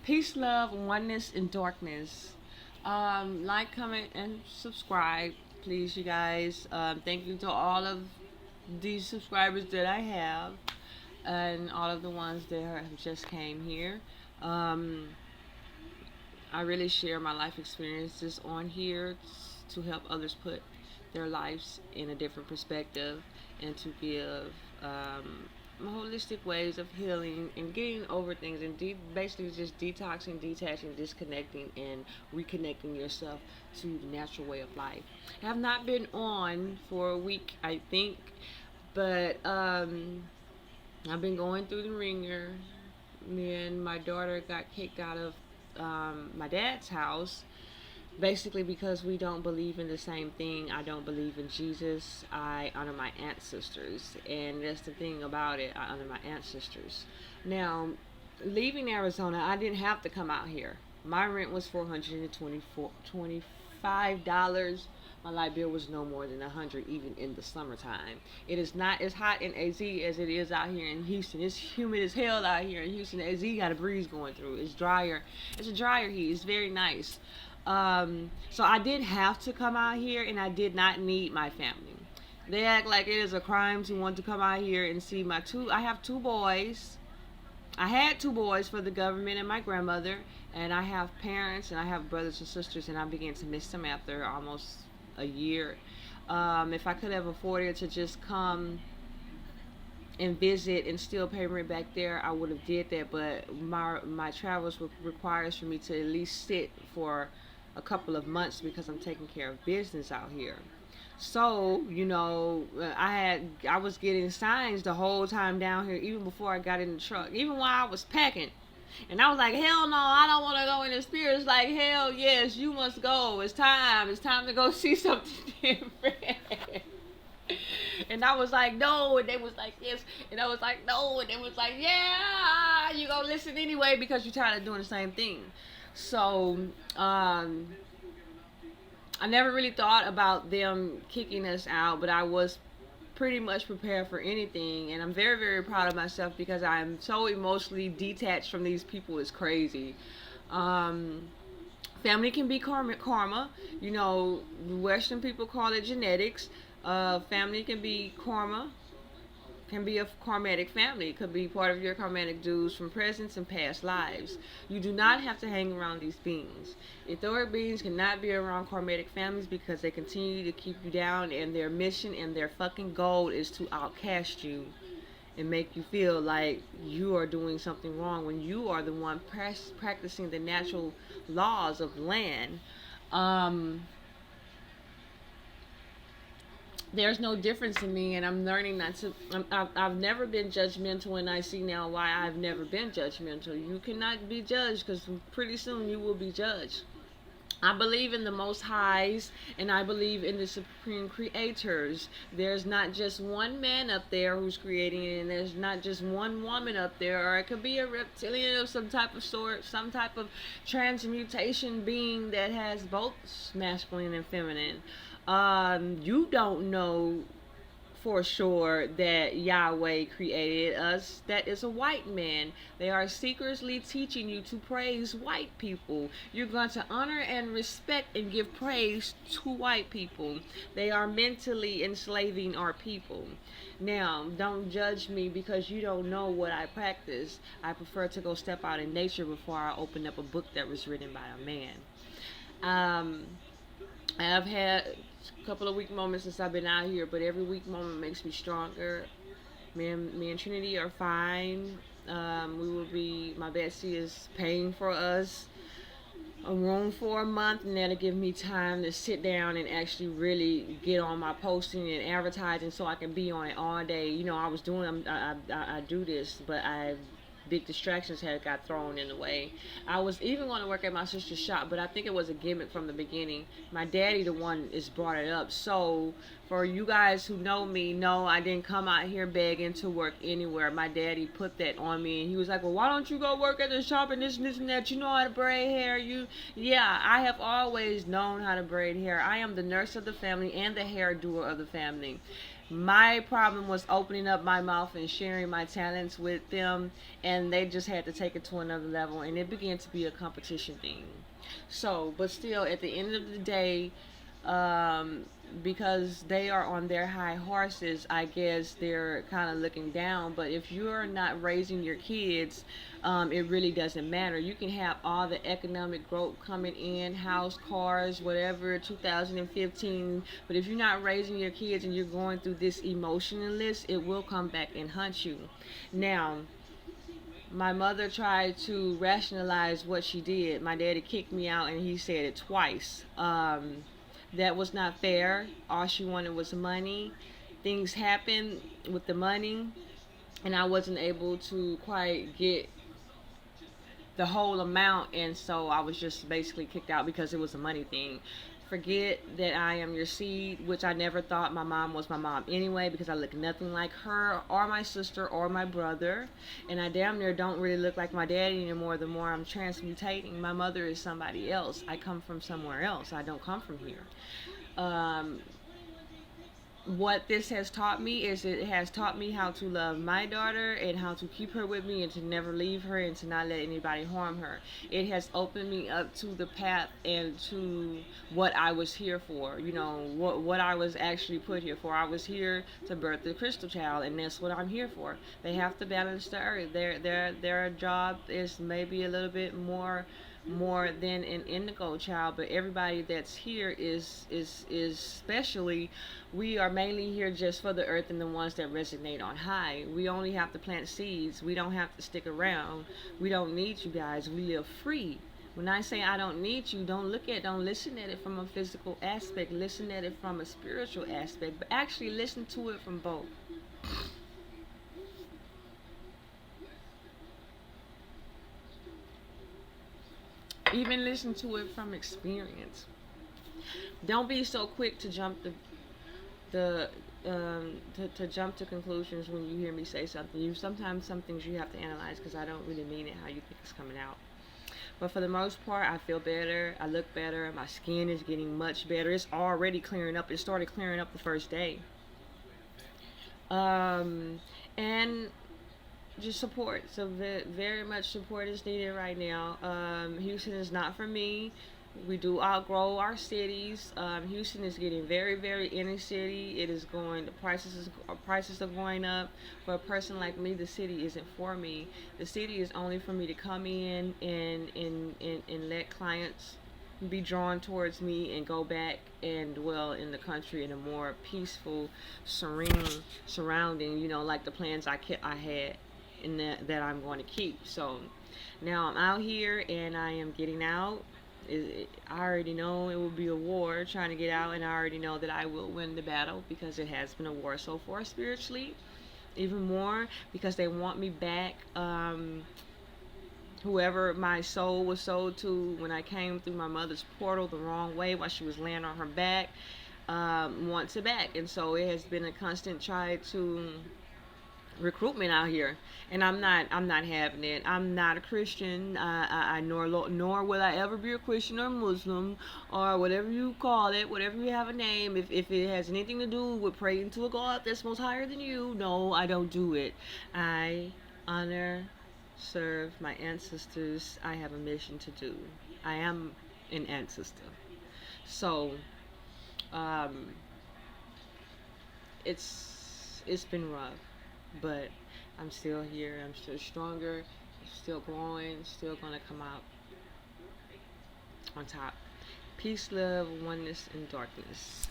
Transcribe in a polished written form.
Peace, love, oneness, and darkness. Like, comment, and subscribe, please, you guys. Thank you to all of these subscribers that I have, and all of the ones that have just came here. Um, I really share my life experiences on here to help others put their lives in a different perspective and to give holistic ways of healing and getting over things and basically just detoxing, detaching, disconnecting, and reconnecting yourself to the natural way of life. I have not been on for a week, I think, but I've been going through the ringer. Me and my daughter got kicked out of my dad's house basically because we don't believe in the same thing. I don't believe in Jesus. I honor my ancestors, and that's the thing about it. I honor my ancestors. Now, leaving Arizona, I didn't have to come out here. My rent was $425. My light bill was no more than $100, even in the summertime. It is not as hot in AZ as it is out here in Houston. It's humid as hell out here in Houston. AZ got a breeze going through. It's drier. It's a drier heat. It's very nice. So I did have to come out here, and I did not need my family. They act like it is a crime to want to come out here and see my two. I have two boys. I had two boys for the government and my grandmother, and I have parents and I have brothers and sisters, and I began to miss them after almost a year. If I could have afforded to just come and visit and still pay rent back there, I would have did that. But my travels requires for me to at least sit for a couple of months because I'm taking care of business out here. So, I was getting signs the whole time down here, even before I got in the truck, even while I was packing. And I was like, hell no, I don't want to go in the spirit. It's like, hell yes, you must go. It's time. It's time to go see something different. And I was like, no. And they was like, yes. And I was like, no. And they was like, yeah, you gonna listen anyway because you're tired of doing the same thing. So, I never really thought about them kicking us out, but I was pretty much prepared for anything, and I'm very, very proud of myself because I'm so emotionally detached from these people. It's crazy. Um, Family can be karma. Western people call it genetics. Family can be karma, can be a karmatic family. It could be part of your karmatic dues from present and past lives. You do not have to hang around these beings. Etheric beings cannot be around karmatic families because they continue to keep you down, and their mission and their fucking goal is to outcast you and make you feel like you are doing something wrong when you are the one practicing the natural laws of land. Um, there's no difference in me, and I'm learning not to. I've never been judgmental, and I see now why I've never been judgmental. You cannot be judged because pretty soon you will be judged. I believe in the Most Highs, and I believe in the Supreme Creators. There's not just one man up there who's creating it, and there's not just one woman up there, or it could be a reptilian of some type of sort, some type of transmutation being that has both masculine and feminine. You don't know for sure that Yahweh created us. That is a white man. They are secretly teaching you to praise white people. You're going to honor and respect and give praise to white people. They are mentally enslaving our people. Now, don't judge me because you don't know what I practice. I prefer to go step out in nature before I open up a book that was written by a man. Um, I've had a couple of weak moments since I've been out here, but every weak moment makes me stronger. Me and Trinity are fine. My Betsy is paying for us a room for a month, and that'll give me time to sit down and actually really get on my posting and advertising so I can be on it all day. I was doing, I do this, but big distractions had got thrown in the way. I was even going to work at my sister's shop, but I think it was a gimmick from the beginning. My daddy, the one, is brought it up. So for you guys who know me, no, I didn't come out here begging to work anywhere. My daddy put that on me, and he was like, "Well, why don't you go work at the shop and this and that? You know how to braid hair." Yeah, I have always known how to braid hair. I am the nurse of the family and the hair doer of the family. My problem was opening up my mouth and sharing my talents with them, and they just had to take it to another level, and it began to be a competition thing. So, but still, at the end of the day, um, because they are on their high horses, I guess they're kind of looking down. But if you're not raising your kids, it really doesn't matter. You can have all the economic growth coming in, house, cars, whatever, 2015. But if you're not raising your kids and you're going through this emotionalist, it will come back and hunt you. Now, my mother tried to rationalize what she did. My daddy kicked me out, and he said it twice. That was not fair. All she wanted was money. Things happened with the money, and I wasn't able to quite get the whole amount, and so I was just basically kicked out because it was a money thing. Forget that I am your seed, which I never thought my mom was my mom anyway, because I look nothing like her or my sister or my brother, and I damn near don't really look like my daddy anymore. The more I'm transmutating, my mother is somebody else. I come from somewhere else. I don't come from here. um, what this has taught me is it has taught me how to love my daughter and how to keep her with me and to never leave her and to not let anybody harm her. It has opened me up to the path and to what I was here for. You know, what I was actually put here for. I was here to birth the crystal child, and that's what I'm here for. They have to balance the earth. Their job is maybe a little bit more than an indigo child, but everybody that's here is especially, we are mainly here just for the earth and the ones that resonate on high. We only have to plant seeds. We don't have to stick around. We don't need you guys. We live free. When I say I don't need you, don't listen at it from a physical aspect. Listen at it from a spiritual aspect, but actually listen to it from both. Even listen to it from experience. Don't be so quick to jump the to jump to conclusions when you hear me say something. You sometimes some things you have to analyze because I don't really mean it how you think it's coming out. But for the most part, I feel better. I look better. My skin is getting much better. It's already clearing up. It started clearing up the first day. And just support. So very much support is needed right now. Houston is not for me. We do outgrow our cities. Houston is getting very inner city. It is going. The prices are going up. For a person like me, the city isn't for me. The city is only for me to come in and let clients be drawn towards me and go back and dwell in the country in a more peaceful, serene surrounding. You know, like the plans I had and that I'm going to keep. So now I'm out here and I am getting out. I already know it will be a war trying to get out, and I already know that I will win the battle because it has been a war so far spiritually. Even more because they want me back. Whoever my soul was sold to when I came through my mother's portal the wrong way while she was laying on her back, wants it back. And so it has been a constant try to recruitment out here, and I'm not having it. I'm not a Christian. Nor will I ever be a Christian or Muslim or whatever you call it, whatever you have a name. If it has anything to do with praying to a God that's most higher than you, no, I don't do it. I honor, serve my ancestors. I have a mission to do. I am an ancestor. So um, it's been rough, but I'm still here. I'm still stronger. Still growing. Still gonna come out on top. Peace, love, oneness, and darkness.